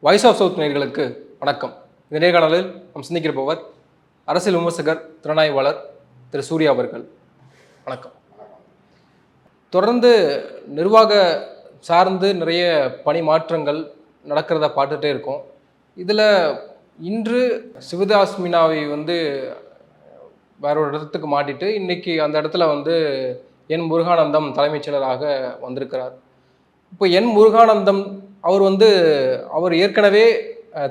Voice of south நேயர்களுக்கு வணக்கம். இந்த நேர்காணலில் நாம் சிந்திக்கிறப்பவர் அரசியல் விமர்சகர், திறனாய்வாளர் திரு சூர்யா அவர்கள். வணக்கம். தொடர்ந்து நிர்வாக சார்ந்து நிறைய பணி மாற்றங்கள் நடக்கிறத பார்த்துட்டே இருக்கோம். இதில் இன்று சிவதாஸ் மீனாவை வேற ஒரு இடத்துக்கு மாட்டிட்டு இன்னைக்கு அந்த இடத்துல என் முருகானந்தம் தலைமைச் செயலராக வந்திருக்கிறார். இப்போ என் முருகானந்தம் அவர் ஏற்கனவே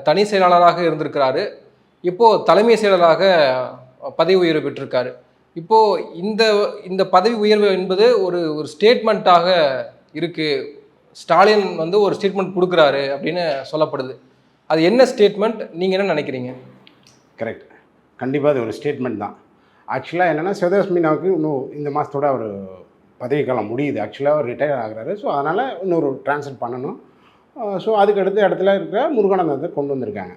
தனி செயலாளராக இருந்திருக்கிறாரு. இப்போது தலைமை செயலராக பதவி உயர்வு பெற்றிருக்காரு. இப்போது இந்த பதவி உயர்வு என்பது ஒரு ஸ்டேட்மெண்ட்டாக இருக்குது. ஸ்டாலின் ஒரு ஸ்டேட்மெண்ட் கொடுக்குறாரு அப்படின்னு சொல்லப்படுது. அது என்ன ஸ்டேட்மெண்ட், நீங்கள் என்ன நினைக்கிறீங்க? கரெக்ட், கண்டிப்பாக அது ஒரு ஸ்டேட்மெண்ட் தான். ஆக்சுவலாக என்னென்னா, சிவதாஸ் மீனாவுக்கு இன்னும் இந்த மாதத்தோட அவர் பதவிக்காலம் முடியுது. ஆக்சுவலாக அவர் ரிட்டையர் ஆகிறாரு. ஸோ அதனால் இன்னொரு ட்ரான்ஸ்ஃபர் பண்ணணும். ஸோ அதுக்கு அடுத்த இடத்துல இருக்கிற முருகானந்தத்தை கொண்டு வந்திருக்காங்க.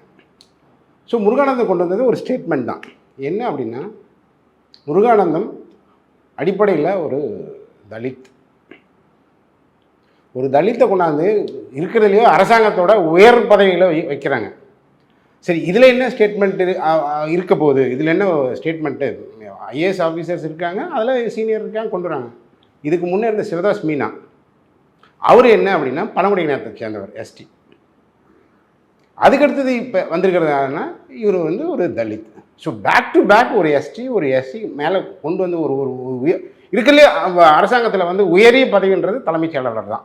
ஸோ முருகானந்தம் கொண்டு வந்தது ஒரு ஸ்டேட்மெண்ட் தான். என்ன அப்படின்னா, முருகானந்தம் அடிப்படையில் ஒரு தலித்தை கொண்டாந்து இருக்கிறதுலையோ அரசாங்கத்தோட உயர் பதவியில் வைக்கிறாங்க. சரி, இதில் என்ன ஸ்டேட்மெண்ட்டு இருக்க போகுது? இதில் என்ன ஸ்டேட்மெண்ட்டு? ஐஏஎஸ் ஆஃபீஸர்ஸ் இருக்காங்க, அதில் சீனியர் இருக்காங்க, கொண்டு வராங்க. இதுக்கு முன்னே இருந்த சிவதாஸ் மீனா அவர் என்ன அப்படின்னா பழங்குடியினத்தை சேர்ந்தவர், எஸ்டி. அதுக்கடுத்தது இப்போ வந்திருக்கிறதுனா இவர் ஒரு Dalit. So back to back ஒரு எஸ்சி மேலே கொண்டு வந்து ஒரு இருக்கிறதுலே அரசாங்கத்தில் உயரிய பதவின்றது தலைமைச் செயலாளர் தான்.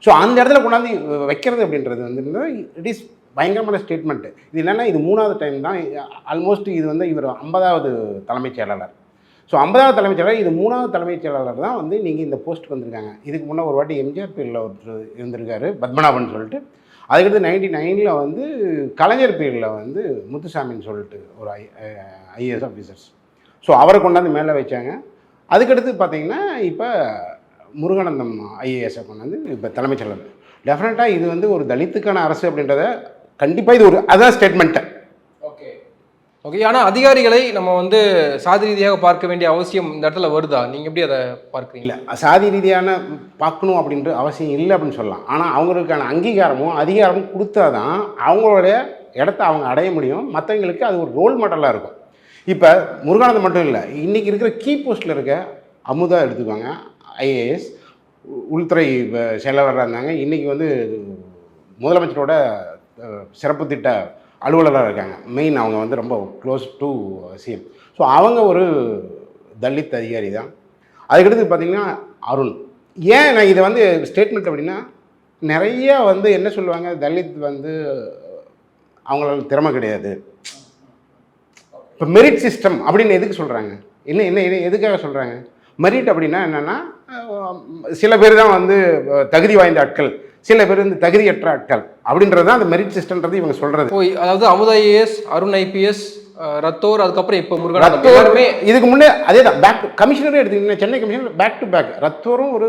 ஸோ அந்த இடத்துல கொண்டாந்து வைக்கிறது அப்படின்றது இட் இஸ் பயங்கரமான ஸ்டேட்மெண்ட்டு. இது என்னென்னா, இது 3வது டைம் தான். ஆல்மோஸ்ட் இது இவர் 50வது தலைமைச் செயலாளர். ஸோ 50வது தலைமைச் செயலாளர், இது 3வது தலைமைச் செயலாளர் தான் நீங்கள் இந்த போஸ்ட்டுக்கு வந்திருக்காங்க. இதுக்கு முன்னே ஒரு வாட்டி எம்ஜிஆர் பீரியடில் ஒருத்தர் இருந்திருக்காரு, பத்மநாபன் சொல்லிட்டு. அதுக்கடுத்து 99 கலைஞர் பீரியடில் முத்துசாமின்னு சொல்லிட்டு ஒரு ஐஏஎஸ் ஆஃபீஸர்ஸ். ஸோ அவரை கொண்டாந்து மேலே வச்சாங்க. அதுக்கடுத்து பார்த்தீங்கன்னா இப்போ முருகானந்தம் ஐஏஎஸை கொண்டாந்து இப்போ தலைமைச் செயலாளர். டெஃபினட்டாக இது ஒரு தலித்துக்கான அரசு அப்படின்றத கண்டிப்பாக இது அதான் ஸ்டேட்மெண்ட்டு. ஓகே. ஆனால் அதிகாரிகளை நம்ம சாதி ரீதியாக பார்க்க வேண்டிய அவசியம் இந்த இடத்துல வருதா? நீங்கள் எப்படி அதை பார்க்குறீங்க? இல்லை, சாதி ரீதியான பார்க்கணும் அப்படின்ற அவசியம் இல்லை அப்படின்னு சொல்லலாம். ஆனால் அவங்களுக்கான அங்கீகாரமும் அதிகாரமும் கொடுத்தா தான் அவங்களுடைய இடத்த அவங்க அடைய முடியும். மற்றவங்களுக்கு அது ஒரு ரோல் மாடலாக இருக்கும். இப்போ முருகானந்தம் மட்டும் இல்லை, இன்றைக்கி இருக்கிற கீ போஸ்ட்டில் இருக்க அமுதா எடுத்துக்குவாங்க, ஐஏஎஸ் உள்துறை செயலாளராக இருந்தாங்க. இன்றைக்கி முதலமைச்சரோட சிறப்பு திட்ட அலுவலராக இருக்காங்க. மெயின் அவங்க ரொம்ப க்ளோஸ் டு சிஎம். ஸோ அவங்க ஒரு தலித் அதிகாரி தான். அதுக்கடுத்து பார்த்திங்கன்னா அருண். ஏன் நான் இதை ஸ்டேட்மெண்ட் அப்படின்னா, நிறையா என்ன சொல்லுவாங்க, தலித் அவங்களால திறமை கிடையாது. இப்போ மெரிட் சிஸ்டம் அப்படின்னு எதுக்கு சொல்கிறாங்க? என்ன எதுக்காக சொல்கிறாங்க? மெரிட் அப்படின்னா என்னென்னா, சில பேர் தான் தகுதி வாய்ந்த ஆட்கள், சில பேர் தகுதியற்ற ஆட்கள் அப்படின்றது தான் அந்த மெரிட் சிஸ்டம்ன்றது இவங்க சொல்கிறது. அதாவது அமுதா ஐஏஎஸ், அருண் ஐபிஎஸ், ரத்தோர், அதுக்கப்புறம் இப்போ முருகானந்தம், இதுக்கு முன்னே அதே தான். பேக் கமிஷனரே எடுத்துக்கிட்டீங்கன்னா, Chennai commissioner back to back ரத்தோரும் ஒரு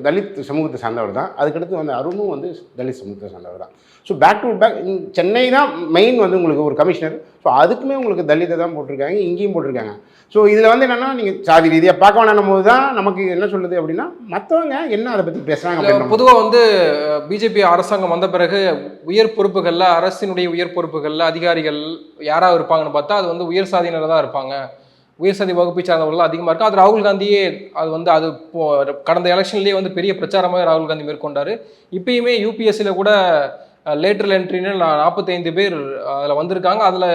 தலித் சமூகத்தை சார்ந்தவர் தான். அதுக்கடுத்து அருணும் தலித் சமூகத்தை சார்ந்தவர் தான். So back to back Chennai தான் மெயின் உங்களுக்கு ஒரு கமிஷனர். ஸோ அதுக்குமே உங்களுக்கு தலித்தை தான் போட்டிருக்காங்க, இங்கேயும் போட்டிருக்காங்க. ஸோ இதில் என்னென்னா, நீங்கள் சாதி ரீதியாக பார்க்க வேணாம் போது தான் நமக்கு என்ன சொல்லுது அப்படின்னா, மற்றவங்க என்ன அதை பற்றி பேசுகிறாங்க. பொதுவாக பிஜேபி அரசாங்கம் வந்த பிறகு உயர் பொறுப்புகளில், அரசினுடைய உயர் பொறுப்புகளில் அதிகாரிகள் யாராக இருப்பாங்கன்னு பார்த்தா அது உயர் சாதியினர் தான் இருப்பாங்க. உயர் சாதி வகுப்பை சார்ந்தவர்கள் அதிகமாக இருக்கும். அது ராகுல் காந்தியே அது கடந்த எலெக்ஷன்லேயே பெரிய பிரச்சாரமாக ராகுல் காந்தி மேற்கொண்டார். இப்பயுமே யூபிஎஸ்சியில் கூட லேட்டரல் என்ட்ரின்னு 45 பேர் அதில் வந்திருக்காங்க. அதில்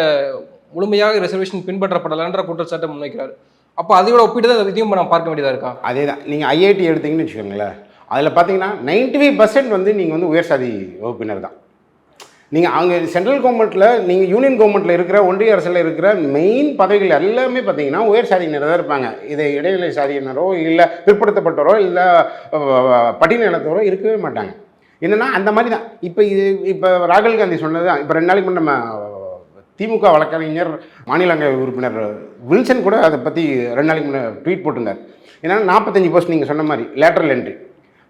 முழுமையாக ரிசர்வேஷன் பின்பற்றப்படலைன்ற குற்றச்சாட்டை முன்வைக்கிறார். அப்போ அதையோட ஒப்பிட்டு தான் இதையும் நம்ம பார்க்க வேண்டியதாக இருக்கா? அதே தான். நீங்கள் ஐஐடி எடுத்தீங்கன்னு வச்சுக்கோங்களேன், அதில் பார்த்தீங்கன்னா 95% நீங்கள் உயர் சாதி வகுப்பினர் தான். நீங்கள் அங்கே சென்ட்ரல் கவர்மெண்ட்டில், நீங்கள் யூனியன் கவர்மெண்ட்டில் இருக்கிற, ஒன்றிய அரசில் இருக்கிற மெயின் பதவிகள் எல்லாமே பார்த்தீங்கன்னா உயர் சாதியினர் தான் இருப்பாங்க. இதை இடைநிலை சாதியினரோ இல்லை பிற்படுத்தப்பட்டவரோ இல்லை பட்டியலினத்தவரோ இருக்கவே மாட்டாங்க. என்னென்னா அந்த மாதிரி தான். இப்போ ராகுல் காந்தி சொன்னது தான். இப்போ 2 நாளைக்கு முன்னே நம்ம திமுக வழக்கறிஞர் மாநிலங்களவை உறுப்பினர் வில்சன் கூட அதை பற்றி 2 நாளைக்கு முன்னே ட்வீட் போட்டிருந்தார். ஏன்னா 45 போஸ்ட் நீங்கள் சொன்ன மாதிரி லேட்டரல் என்ட்ரி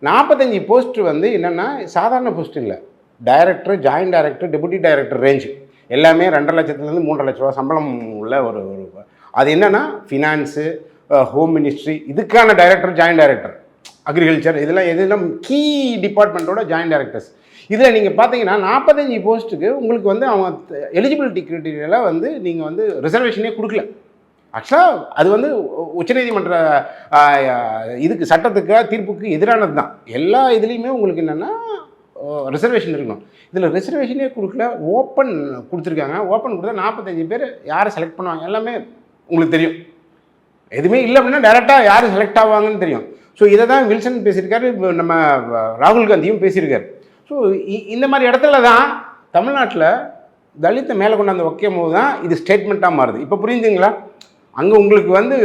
45 போஸ்ட் என்னென்னா சாதாரண போஸ்ட் இல்லை. Director, joint director, deputy director range எல்லாமே 2.5 லட்சத்துலேருந்து 3.5 லட்ச ரூபா சம்பளம் உள்ள ஒரு அது என்னென்னா ஃபினான்ஸு, ஹோம் மினிஸ்ட்ரி, இதுக்கான டைரக்டர், ஜாயின்ட் டைரக்டர் அக்ரிகல்ச்சர், இதெல்லாம் கீ டிபார்ட்மெண்ட்டோட ஜாயின்ட் டைரக்டர்ஸ். இதில் நீங்கள் பார்த்தீங்கன்னா 45 போஸ்ட்டுக்கு உங்களுக்கு வந்து அவங்க எலிஜிபிலிட்டி க்ரைட்டீரியாவில் வந்து நீங்கள் வந்து ரிசர்வேஷனே கொடுக்கல. ஆக்சுவலாக அது வந்து உச்சநீதிமன்ற இதுக்கு சட்டத்துக்கு தீர்ப்புக்கு எதிரானது தான். எல்லா இதுலேயுமே உங்களுக்கு என்னென்னா ரிசர்வேஷன் இருக்கணும். இதில் ரிசர்வேஷனே கொடுக்கல, ஓப்பன் கொடுத்துருக்காங்க. ஓப்பன் கொடுத்தா 45 பேர் யாரை செலக்ட் பண்ணுவாங்க எல்லாமே உங்களுக்கு தெரியும். எதுவுமே இல்லை அப்படின்னா டேரெக்டாக யார் செலக்ட் ஆவாங்கன்னு தெரியும். ஸோ இதை தான் வில்சன் பேசியிருக்காரு, நம்ம ராகுல் காந்தியும் பேசியிருக்காரு. ஸோ இந்த மாதிரி இடத்துல தான் தமிழ்நாட்டில் தலித்தை மேலே கொண்டாந்து வைக்கும் போது தான் இது ஸ்டேட்மெண்ட்டாக மாறுது. இப்போ புரிஞ்சுங்களா? அங்கே உங்களுக்கு வந்து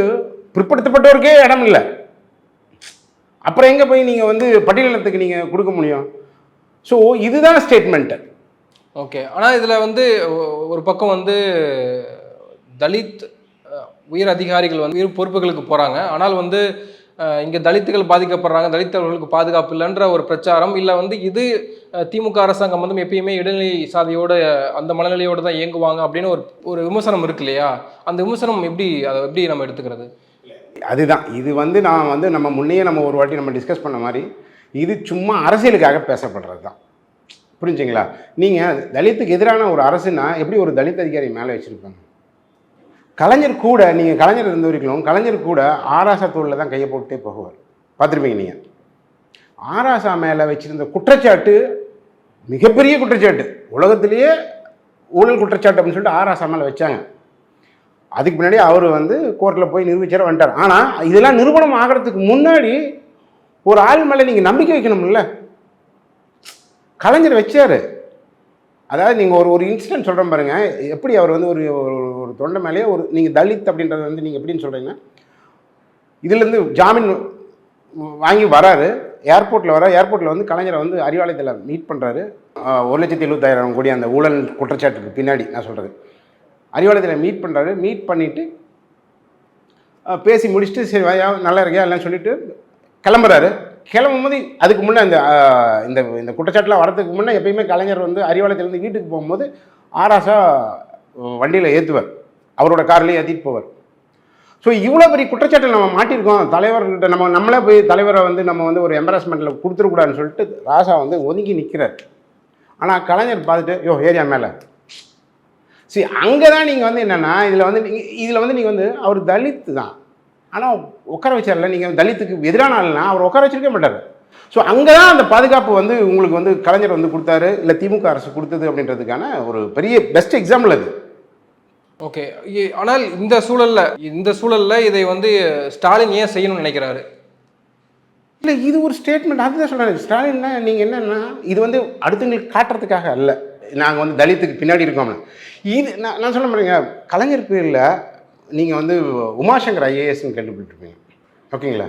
பிற்படுத்தப்பட்டவருக்கே இடம் இல்லை, அப்புறம் எங்கே போய் நீங்கள் வந்து பட்டியலினத்துக்கு நீங்கள் கொடுக்க முடியும்? ஸோ இதுதான் ஸ்டேட்மெண்ட்டு. ஓகே. ஆனால் இதில் வந்து ஒரு பக்கம் வந்து தலித் உயர் அதிகாரிகள் வந்து உயர் பொறுப்புகளுக்கு போகிறாங்க, ஆனால் வந்து இங்கே தலித்துகள் பாதிக்கப்படுறாங்க, தலித்தவர்களுக்கு பாதுகாப்பு இல்லைன்ற ஒரு பிரச்சாரம், இல்லை வந்து இது திமுக அரசாங்கம் வந்து எப்பயுமே இடைநிலை சாதியோட அந்த மனநிலையோடு தான் இயங்குவாங்க அப்படின்னு ஒரு விமர்சனம் இருக்கு இல்லையா? அந்த விமர்சனம் அதை எப்படி நம்ம எடுத்துக்கிறது? அதுதான் இது வந்து நான் வந்து நம்ம முன்னையே நம்ம ஒரு வாட்டி நம்ம டிஸ்கஸ் பண்ண மாதிரி இது சும்மா அரசியலுக்காக பேசப்படுறது தான். புரிஞ்சுங்களா? நீங்கள் தலித்துக்கு எதிரான ஒரு அரசுனா எப்படி ஒரு தலித் அதிகாரி மேலே வச்சுருப்பாங்க? கலைஞர் கூட, நீங்கள் கலைஞர் இருந்த வரைக்கும் கலைஞர் கூட ஆராசா தோளில் தான் கையை போட்டுட்டே போகுவார், பார்த்துருப்பீங்க நீங்கள். ஆராசா மேலே வச்சுருந்த குற்றச்சாட்டு மிகப்பெரிய குற்றச்சாட்டு, உலகத்திலேயே ஊழல் குற்றச்சாட்டு அப்படின்னு சொல்லிட்டு ஆராசா மேலே வச்சாங்க. அதுக்கு முன்னாடி அவர் வந்து கோர்ட்டில் போய் நிரூபிச்சார வந்துட்டார். ஆனால் இதெல்லாம் நிரூபணம் ஆகிறதுக்கு முன்னாடி ஒரு ஆள் மேலே நீங்கள் நம்பிக்கை வைக்கணும்ல. கலைஞர் வச்சார். அதாவது நீங்கள் ஒரு இன்சிடென்ட் சொல்கிறேன் பாருங்கள், எப்படி அவர் வந்து ஒரு ஒரு தொண்டை மேலேயே ஒரு நீங்கள் தலித் அப்படின்றத வந்து நீங்கள் எப்படின்னு சொல்கிறீங்கன்னா, இதுலேருந்து ஜாமீன் வாங்கி வராரு, ஏர்போர்ட்டில் வந்து கலைஞரை வந்து அறிவாலயத்தில் மீட் பண்ணுறாரு. 1,75,000 கோடி அந்த ஊழல் குற்றச்சாட்டுக்கு பின்னாடி நான் சொல்கிறது, அறிவாலயத்தில் மீட் பண்ணுறாரு. மீட் பண்ணிவிட்டு பேசி முடிச்சுட்டு சரி வாயா நல்லா இருக்கியா எல்லாம் சொல்லிவிட்டு கிளம்புறாரு. கிளம்பும் போது அதுக்கு முன்னே இந்த இந்த குற்றச்சாட்டுலாம் வரதுக்கு முன்னே எப்பயுமே கலைஞர் வந்து அறிவாலயத்திலேருந்து வீட்டுக்கு போகும்போது ஆராசா வண்டியில் ஏற்றுவார், அவரோட கார்லேயே ஏற்றிட்டு போவார். ஸோ இவ்வளோ பெரிய குற்றச்சாட்டு நம்ம மாட்டியிருக்கோம், தலைவர்கிட்ட நம்மளே போய் தலைவரை வந்து நம்ம வந்து ஒரு எம்பராஸ்மெண்ட்டில் கொடுத்துருக்கூடாதுன்னு சொல்லிட்டு ராசா வந்து ஒதுங்கி நிற்கிறார். ஆனால் கலைஞர் பார்த்துட்டு ஏரியா மேலே சரி அங்கே தான் நீங்கள் வந்து என்னென்னா இதில் வந்து நீங்கள் வந்து அவர் தலித்து தான், ஆனால் உட்கார வச்சார்ல, நீங்கள் தலித்துக்கு எதிரான ஆள்னா அவர் உட்கார வச்சிருக்க மாட்டார். ஸோ அங்கே தான் அந்த பாதுகாப்பு வந்து உங்களுக்கு வந்து கலைஞர் வந்து கொடுத்தாரு, இல்லை திமுக அரசு கொடுத்தது அப்படின்றதுக்கான ஒரு பெரிய பெஸ்ட் எக்ஸாம்பிள் அது. ஓகே. ஆனால் இந்த சூழலில் இதை வந்து ஸ்டாலின் ஏன் செய்யணும்னு நினைக்கிறாரு? இல்லை இது ஒரு ஸ்டேட்மெண்ட், அதுதான் சொல்கிறேன். ஸ்டாலின்னா நீங்கள் என்னென்னா இது வந்து அடுத்தவங்களுக்கு காட்டுறதுக்காக அல்ல, நாங்கள் வந்து தலித்துக்கு பின்னாடி இருக்கோம்னு. இது நான் சொல்ல மாட்டேங்க, கலைஞர் பேரில் நீங்கள் வந்து உமாசங்கர் ஐஏஎஸ்ன்னு கேள்விப்பட்டிருப்பீங்க, ஓகேங்களா?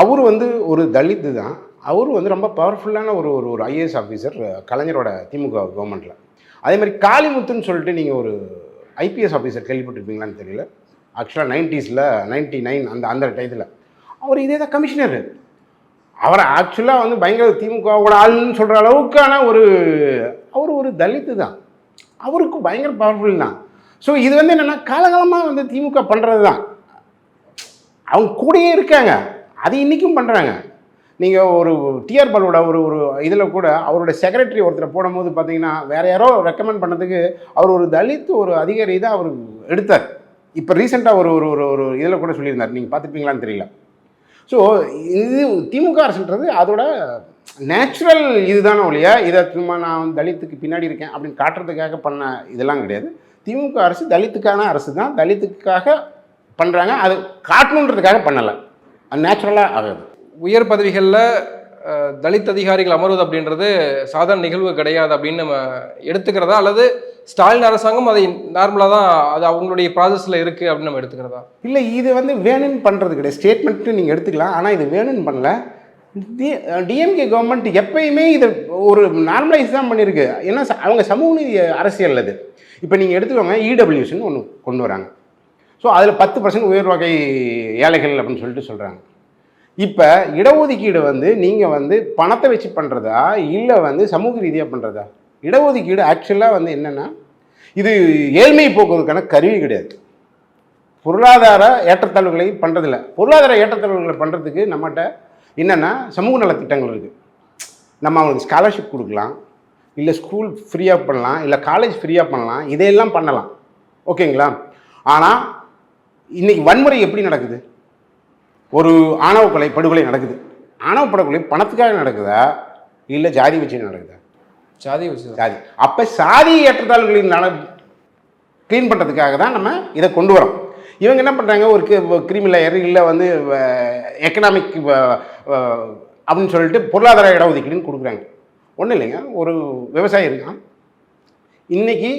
அவர் வந்து ஒரு தலித்து தான், அவர் வந்து ரொம்ப பவர்ஃபுல்லான ஒரு ஐஏஎஸ் ஆஃபீஸர் கலைஞரோட திமுக கவர்மெண்ட்டில். அதே மாதிரி காளிமுத்துன்னு சொல்லிட்டு நீங்கள் ஒரு ஐபிஎஸ் ஆஃபீஸர் கேள்விப்பட்டிருப்பீங்களான்னு தெரியல. ஆக்சுவலாக 99 அந்த டயத்தில் அவர் இதே தான் கமிஷனர். அவரை ஆக்சுவலாக வந்து பயங்கர திமுகவோட ஆளுன்னு சொல்கிற அளவுக்கான அவர் ஒரு தலித்து தான், அவருக்கு பயங்கர பவர்ஃபுல் தான். ஸோ இது வந்து என்னென்னா காலகாலமாக வந்து திமுக பண்ணுறது தான், அவங்க கூடயே இருக்காங்க, அது இன்றைக்கும் பண்ணுறாங்க. நீங்கள் ஒரு டிஆர் பாலோட ஒரு இதில் கூட அவரோட செக்ரட்டரி ஒருத்தரை போடும்போது பார்த்தீங்கன்னா வேறு யாரோ ரெக்கமெண்ட் பண்ணதுக்கு அவர் ஒரு தலித் ஒரு அதிகாரி தான் அவர் எடுத்தார். இப்போ ரீசெண்டாக ஒரு இதில் கூட சொல்லியிருந்தார், நீங்கள் பார்த்துருப்பீங்களான்னு தெரியல. ஸோ இது திமுக அரசுன்றது அதோட நேச்சுரல் இதுதானே ஒழிய இதை சும்மா நான் வந்து தலித்துக்கு பின்னாடி இருக்கேன் அப்படின்னு காட்டுறதுக்காக பண்ண இதெல்லாம் கிடையாது. திமுக அரசு தலித்துக்கான அரசு தான், தலித்துக்காக பண்ணுறாங்க, அது காட்டணுன்றதுக்காக பண்ணலை, அது நேச்சுரலாக ஆகுது. உயர் பதவிகளில் தலித் அதிகாரிகள் அமர்வது அப்படின்றது சாதாரண நிகழ்வு கிடையாது அப்படின்னு நம்ம எடுத்துக்கிறதா, அல்லது ஸ்டாலின் அரசாங்கம் அதை நார்மலாக தான் அது அவங்களுடைய ப்ராசஸில் இருக்குது அப்படின்னு நம்ம எடுத்துக்கிறதா? இல்லை இது வந்து வேணும்னு பண்ணுறது கிடையாது, ஸ்டேட்மெண்ட்டு நீங்கள் எடுத்துக்கலாம், ஆனால் இது வேணும்னு பண்ணல. டிஎம்கே கவர்மெண்ட் எப்பயுமே இதை ஒரு நார்மலைஸ் தான் பண்ணியிருக்கு. ஏன்னா அவங்க சமூக நீதி அரசியல் அது. இப்போ நீங்கள் எடுத்துக்கோங்க, இடபிள்யூஸ்ன்னு ஒன்று கொண்டு வராங்க. ஸோ அதில் 10% உயர் வகை ஏழைகள் அப்படின்னு சொல்லிட்டு சொல்கிறாங்க. இப்போ இடஒதுக்கீடு வந்து நீங்கள் வந்து பணத்தை வச்சு பண்ணுறதா இல்லை வந்து சமூக ரீதியாக பண்ணுறதா? இடஒதுக்கீடு ஆக்சுவலாக வந்து என்னென்னா இது ஏழ்மையை போக்குவதற்கான கருவி கிடையாது, பொருளாதார ஏற்றத்தாழ்வுகளை பண்ணுறதில்ல. பொருளாதார ஏற்றத்தாழ்வுகளை பண்ணுறதுக்கு நம்மகிட்ட என்னென்னா சமூக நலத்திட்டங்கள் இருக்குது. நம்ம அவங்களுக்கு ஸ்காலர்ஷிப் கொடுக்கலாம், இல்லை ஸ்கூல் ஃப்ரீயாக பண்ணலாம், இல்லை காலேஜ் ஃப்ரீயாக பண்ணலாம், இதையெல்லாம் பண்ணலாம். ஓகேங்களா? ஆனால் இன்றைக்கி வன்முறை எப்படி நடக்குது? ஒரு ஆணவ கொலை படுகொலை நடக்குது. ஆணவ படுகொலை பணத்துக்காக நடக்குதா இல்லை ஜாதி வச்சு நடக்குதா? ஜாதி வச்சு. ஜாதி. அப்போ சாதி ஏற்றத்தாழ்வுகளின் க்ளீன் பண்ணுறதுக்காக தான் நம்ம இதை கொண்டு வரோம். இவங்க என்ன பண்ணுறாங்க, ஒரு கிரிமி லேயர் இல்லை வந்து எக்கனாமிக் அப்படின்னு சொல்லிட்டு பொருளாதார இடஒதுக்கீடுன்னு கொடுக்குறாங்க. ஒன்றும் இல்லைங்க, ஒரு விவசாயி இருக்கான், இன்றைக்கி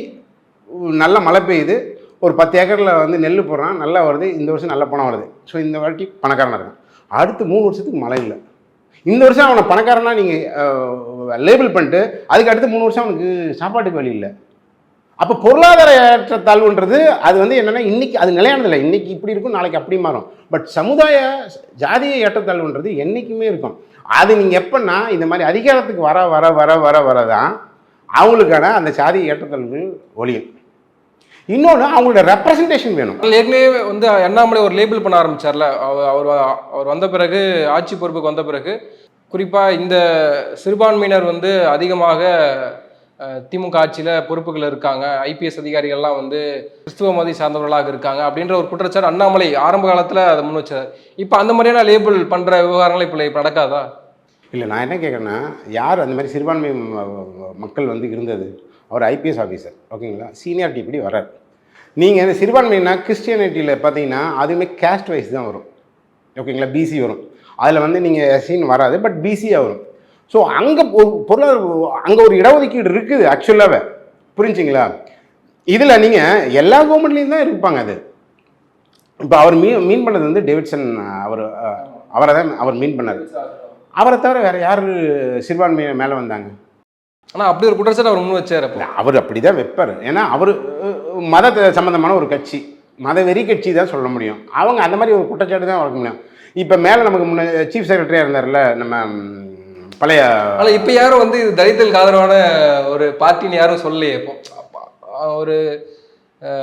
நல்ல மழை பெய்யுது, ஒரு 10 ஏக்கரில் வந்து நெல் போடுறான், நல்லா வருது, இந்த வருஷம் நல்ல பணம் வருது. ஸோ இந்த வாட்டி பணக்காரனாக இருக்கான். அடுத்து 3 வருஷத்துக்கு மழை இல்லை. இந்த வருஷம் அவனை பணக்காரனா நீங்கள் லேபிள் பண்ணிட்டு அதுக்கு அடுத்து 3 வருஷம் அவனுக்கு சாப்பாட்டுக்கு வழி இல்லை. அப்போ பொருளாதார ஏற்றத்தாழ்வுன்றது அது வந்து என்னென்னா இன்றைக்கி அது நிலையானதில்லை. இன்றைக்கி இப்படி இருக்கும், நாளைக்கு அப்படி மாறும். பட் சமுதாய ஜாதிய ஏற்றத்தாழ்வுன்றது என்றைக்குமே இருக்கும். அது நீங்கள் எப்போன்னா இந்த மாதிரி அதிகாரத்துக்கு வர வர வர வர வர தான் அவங்களுக்கான அந்த சாதி ஏற்றத்தாழ்வு ஒழியும். இன்னொன்று அவங்களோட ரெப்ரசன்டேஷன் வேணும். ஏற்கனவே வந்து அண்ணாமலை ஒரு லேபிள் பண்ண ஆரம்பிச்சார்ல, அவர் வந்த பிறகு, ஆட்சி பொறுப்புக்கு வந்த பிறகு, குறிப்பாக இந்த சிறுபான்மையினர் வந்து அதிகமாக திமுக ஆட்சியில் பொறுப்புகள் இருக்காங்க, ஐபிஎஸ் அதிகாரிகள்லாம் வந்து கிறிஸ்துவ மதி சார்ந்தவர்களாக இருக்காங்க அப்படின்ற ஒரு குற்றச்சாட்டு அண்ணாமலை ஆரம்ப காலத்தில் அதை முன் வச்சார். இப்போ அந்த மாதிரியான லேபிள் பண்ணுற விவகாரங்கள் இப்போ நடக்காதா? இல்லை, நான் என்ன கேட்குறேன்னா, யார் அந்த மாதிரி சிறுபான்மை மக்கள் வந்து இருந்தது? அவர் ஐபிஎஸ் ஆஃபீஸர், ஓகேங்களா, சீனியாரிட்டி இப்படி வரார். நீங்கள் இந்த சிறுபான்மைனா கிறிஸ்டியானிட்டியில் பார்த்தீங்கன்னா அதுவுமே கேஸ்ட் வைஸ் தான் வரும், ஓகேங்களா, பிசி வரும். அதில் வந்து நீங்கள் எஸ்சின்னு வராது, பட் பிசியாக வரும். ஸோ அங்கே பொருளாதார அங்கே ஒரு இடஒதுக்கீடு இருக்குது ஆக்சுவலாகவே, புரிஞ்சிங்களா? இதில் நீங்கள் எல்லா கவர்மெண்ட்லேயும் தான் இருப்பாங்க. அது இப்போ அவர் மீன் பண்ணது வந்து டேவிட்சன், அவரை தான் அவர் மீன் பண்ணார். அவரை தவிர வேறு யார் சிறுபான்மையை மேலே வந்தாங்க? ஆனால் அப்படி ஒரு குற்றச்சாட்டு அவர் முன் வச்சார். அவர் அப்படி தான் வைப்பார். ஏன்னா அவர் மத சம்மந்தமான ஒரு கட்சி, மத வெறி கட்சி தான் சொல்ல முடியும். அவங்க அந்த மாதிரி ஒரு குற்றச்சாட்டு தான் வளர்க்க முடியும். இப்போ மேலே நமக்கு முன்னே சீஃப் செக்ரட்டரியாக இருந்தார்ல நம்ம பழைய, ஆனால் இப்போ யாரும் வந்து இது தலித்துக்கு ஆதரவான ஒரு பார்ட்டின்னு யாரும் சொல்லலையே. இப்போ ஒரு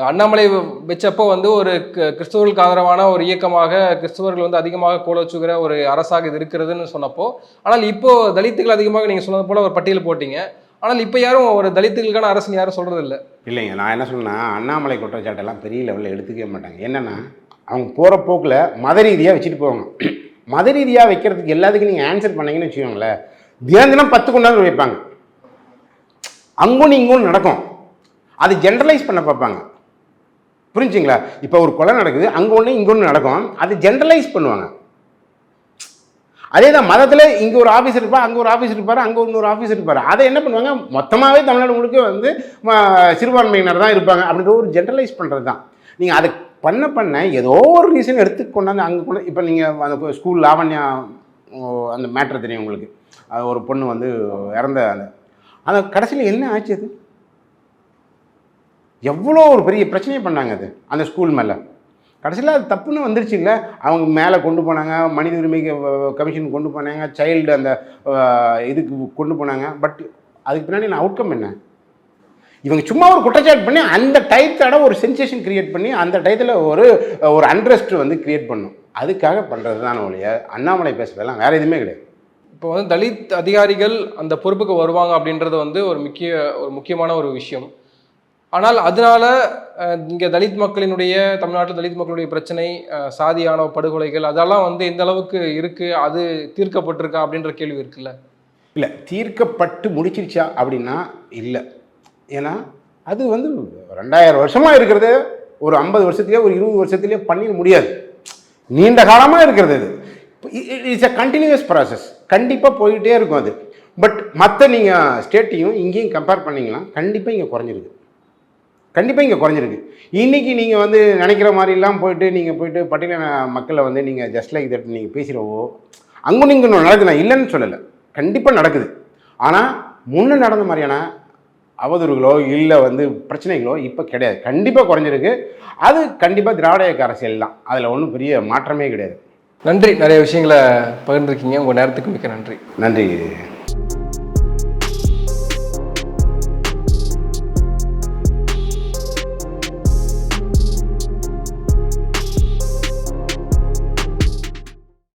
அண்ணாமலை வச்சப்போ வந்து ஒரு கிறிஸ்தவர்களுக்கு ஆதரவான ஒரு இயக்கமாக கிறிஸ்தவர்கள் வந்து அதிகமாக கோல வச்சுக்கிற ஒரு அரசாக இது இருக்கிறதுன்னு சொன்னப்போ, ஆனால் இப்போ தலித்துகள் அதிகமாக நீங்கள் சொன்னது போல ஒரு பட்டியல் போட்டீங்க. ஆனால் இப்போ யாரும் ஒரு தலித்துகளுக்கான அரசுன்னு யாரும் சொல்கிறது இல்லை. இல்லைங்க, நான் என்ன சொன்னேன்னா அண்ணாமலை குற்றச்சாட்டெல்லாம் பெரிய லெவலில் எடுத்துக்கவே மாட்டாங்க. என்னென்னா அவங்க போகிற போக்கில் மத ரீதியாக வச்சுட்டு போவாங்க. மத ரீதியாக வைக்கிறதுக்கு எல்லாத்துக்கும் நீங்கள் ஆன்சர் பண்ணீங்கன்னு வச்சுக்கோங்களேன், தினம் 10 கொண்டாந்து வைப்பாங்க. அங்கொன்று இங்கொன்று நடக்கும், அது ஜென்ரலைஸ் பண்ண பார்ப்பாங்க, புரிஞ்சுங்களா? இப்போ ஒரு கொலை நடக்குது, அங்கே ஒன்று இங்கே ஒன்று நடக்கும், அது ஜென்ரலைஸ் பண்ணுவாங்க. அதே தான் மதத்தில் இங்கே ஒரு ஆஃபீஸர் இருப்பார், அங்கே ஒரு ஆஃபீஸர் இருப்பார், அங்கே இன்னொரு ஆஃபீஸர் இருப்பார். அதை என்ன பண்ணுவாங்க, மொத்தமாகவே தமிழ்நாடு முழுக்க வந்து சிறுபான்மையினர் தான் இருப்பாங்க அப்படின்ற ஒரு ஜென்ரலைஸ் பண்ணுறது தான். நீங்கள் அதை பண்ண ஏதோ ஒரு ரீசன் எடுத்து கொண்டாந்து அங்கே கொண்டு, இப்போ நீங்கள் அந்த ஸ்கூல் லாவண்யா அந்த மேட்ரு தெரியும் உங்களுக்கு, ஒரு பொண்ணு வந்து இறந்த அந்த கடைசியில் என்ன ஆச்சு? அது எவ்வளோ ஒரு பெரிய பிரச்சனையை பண்ணாங்க அது அந்த ஸ்கூல் மேலே. கடைசியில் அது தப்புன்னு வந்துருச்சு இல்லை, அவங்க மேலே கொண்டு போனாங்க, மனித உரிமை கமிஷன் கொண்டு போனாங்க, சைல்டு அந்த இதுக்கு கொண்டு போனாங்க. பட் அதுக்கு பின்னாடி நான் அவுட்கம் என்ன? இவங்க சும்மா ஒரு குற்றச்சாட்டு பண்ணி அந்த டயத்தோட ஒரு சென்சேஷன் கிரியேட் பண்ணி அந்த டயத்தில் ஒரு அண்ட்ரெஸ்ட் வந்து கிரியேட் பண்ணும். அதுக்காக பண்ணுறது தான் ஒழிய அண்ணாமலை பேசுறதெல்லாம் வேறு எதுவுமே கிடையாது. இப்போ வந்து தலித் அதிகாரிகள் அந்த பொறுப்புக்கு வருவாங்க அப்படின்றது வந்து ஒரு முக்கியமான ஒரு விஷயம். ஆனால் அதனால இங்கே தலித் மக்களினுடைய, தமிழ்நாட்டில் தலித் மக்களுடைய பிரச்சனை, சாதியான படுகொலைகள் அதெல்லாம் வந்து எந்த அளவுக்கு இருக்குது, அது தீர்க்கப்பட்டிருக்கா அப்படின்ற கேள்வி இருக்குல்ல? இல்லை, தீர்க்கப்பட்டு முடிச்சிருச்சா அப்படின்னா இல்லை. ஏன்னா அது வந்து 2000 வருஷமாக இருக்கிறது ஒரு 50 வருஷத்துலேயே ஒரு 20 வருஷத்துலேயே பண்ணிட முடியாது. நீண்ட காலமாக இருக்கிறது அது. இட்ஸ் எ கண்டினியூஸ் ப்ராசஸ், கண்டிப்பாக போயிட்டே இருக்கும் அது. பட் மற்ற நீங்கள் ஸ்டேட்டையும் இங்கேயும் கம்பேர் பண்ணிங்கன்னா கண்டிப்பாக இங்கே குறைஞ்சிருக்கு, கண்டிப்பாக இங்கே குறைஞ்சிருக்கு. இன்றைக்கி நீங்கள் வந்து நினைக்கிற மாதிரிலாம் நீங்கள் போயிட்டு பட்டியலின மக்களை வந்து நீங்கள் ஜஸ்ட் லைக் தட் நீங்கள் பேசுகிறவோ அங்கே நீங்கள் நடக்குது, நான் இல்லைன்னு சொல்லலை, கண்டிப்பாக நடக்குது. ஆனால் முன்னே நடந்த மாதிரியான அவதூறுகளோ இல்லை வந்து பிரச்சனைகளோ இப்போ கிடையாது, கண்டிப்பாக குறைஞ்சிருக்கு. அது கண்டிப்பாக திராவிட இயக்க அரசியல் தான், அதில் ஒன்றும் பெரிய மாற்றமே கிடையாது. நன்றி, நிறைய விஷயங்களை பகிர்ந்துருக்கீங்க. உங்கள் நேரத்துக்கு மிக்க நன்றி. நன்றி.